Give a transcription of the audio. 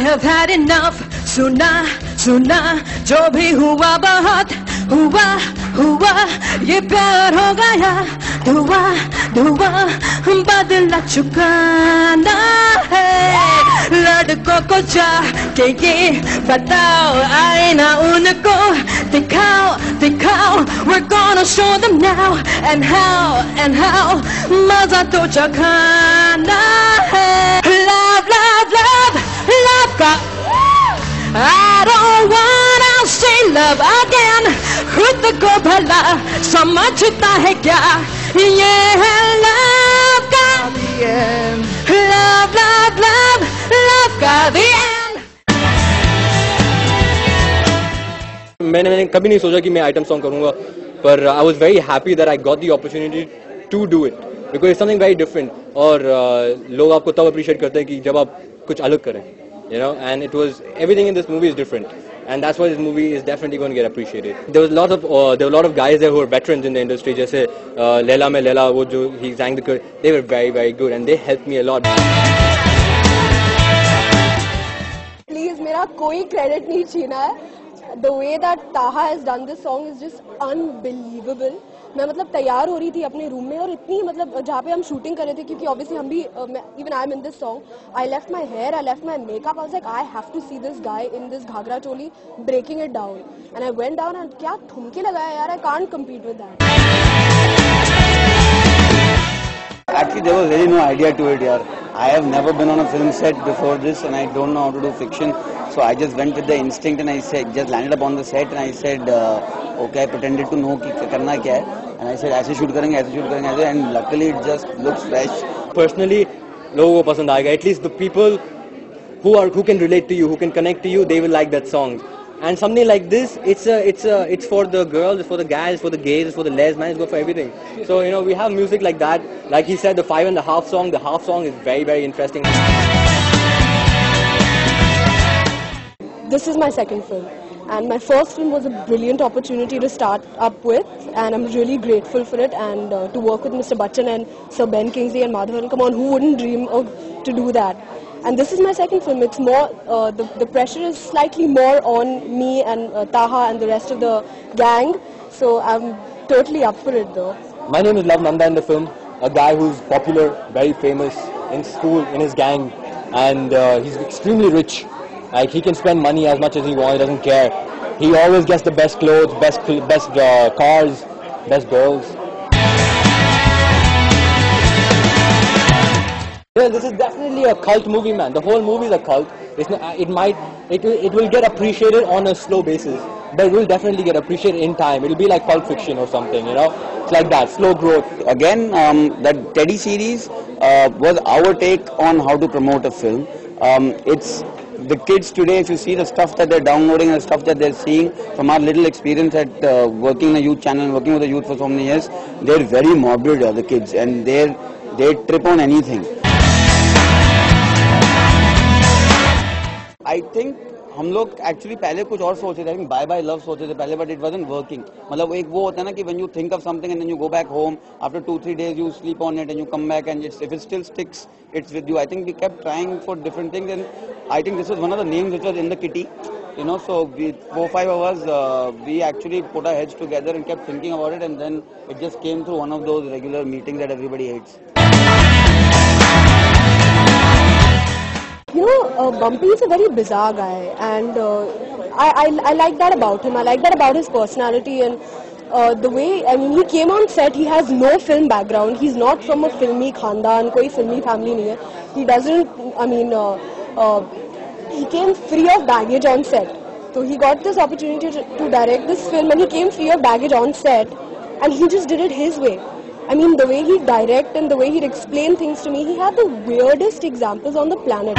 have had enough. सुना सुना जो भी हुआ बहुत हुआ ये प्यार हो गया धुआ धुआ बदला चुका ना है लड़कों को चाह के ये बताओ आए ना उनको दिखाओ दिखाओ we're gonna show them now and how मजा तो चखाना है love love love love का I don't wanna say love again खुद को भला समझता है क्या ये है love का the end love love love love का the end मैंने कभी नहीं सोचा कि मैं आइटम सॉन्ग करूंगा पर I was very happy that I got the opportunity to do it because it's something very different और लोग आपको तब appreciate करते हैं कि जब आप कुछ अलग करें you know, and it was everything in this movie is different, and that's why this movie is definitely going to get appreciated. There were a lot of guys there who were veterans in the industry, जैसे Leila में Leila वो जो he sang the they were very good and they helped me a lot. Please मेरा कोई credit नहीं छीना है. The way that Taha has done this song is just unbelievable. मैं मतलब तैयार हो रही थी अपने रूम में और इतनी मतलब जहाँ पे हम शूटिंग कर रहे थे क्योंकि obviously हम भी even I am in this song. I left my hair, I left my makeup. I was like, I have to see this guy in this ghagra choli breaking it down. And I went down and क्या ठुमके लगाया यार. I can't compete with that. Actually, there was really no idea to it, yaar. I have never been on a film set before this, and I don't know how to do fiction. So I just went with the instinct, and I said, just landed up on the set, and I said, okay, I pretended to know कि करना क्या है, and I said, ऐसे shoot करेंगे, and luckily it just looks fresh. Personally, लोगों को पसंद आएगा. At least the people who can relate to you, who can connect to you, they will like that song. And something like this, it's for the girls, it's for the guys, it's for the gays, it's for the lesbians, it's good for everything. So you know, we have music like that. Like he said, the 5.5 song, the half song is very interesting. This is my second film, and my first film was a brilliant opportunity to start up with, and I'm really grateful for it. And to work with Mr. Bachchan and Sir Ben Kingsley and Madhavan, come on, who wouldn't dream of to do that? And this is my second film. It's more, the pressure is slightly more on me and Taha and the rest of the gang. So I'm totally up for it though. My name is Love Nanda in the film, a guy who's popular, very famous in school, in his gang, and he's extremely rich. Like he can spend money as much as he wants, he doesn't care. He always gets the best clothes, best cars, best girls. Well, this is definitely a cult movie, man. The whole movie is a cult. It's not, it will get appreciated on a slow basis, but it will definitely get appreciated in time. It will be like Pulp Fiction or something, you know. It's like that, slow growth. Again, that Teddy series was our take on how to promote a film. It's the kids today, if you see the stuff that they're downloading and the stuff that they're seeing from our little experience at working in a youth channel and working with the youth for so many years, they're very morbid, the kids, and they trip on anything. I think हम लोग actually पहले कुछ और सोचे थे, bye bye love सोचे थे पहले, बट इट वाजंट वर्किंग. मतलब एक वो होता है ना कि when you think of something and then you go back home after 2-3 days you sleep on it and you come back and if it still sticks, it's with you. I think we kept trying for different things and I think this was one of the names which was in the kitty, you know. So we 4-5 of us we actually put our heads together and kept thinking about it, and then it just came through one of those regular meetings that everybody hates. You know, Bumpy is a very bizarre guy, and I like that about him. I like that about his personality and the way, I mean, he came on set, he has no film background, he's not from a filmy khandan, koi filmy family nahi hai. He doesn't, I mean, he came free of baggage on set. So he got this opportunity to direct this film, and he came free of baggage on set, and he just did it his way. I mean, the way he'd direct and the way he'd explain things to me, he had the weirdest examples on the planet.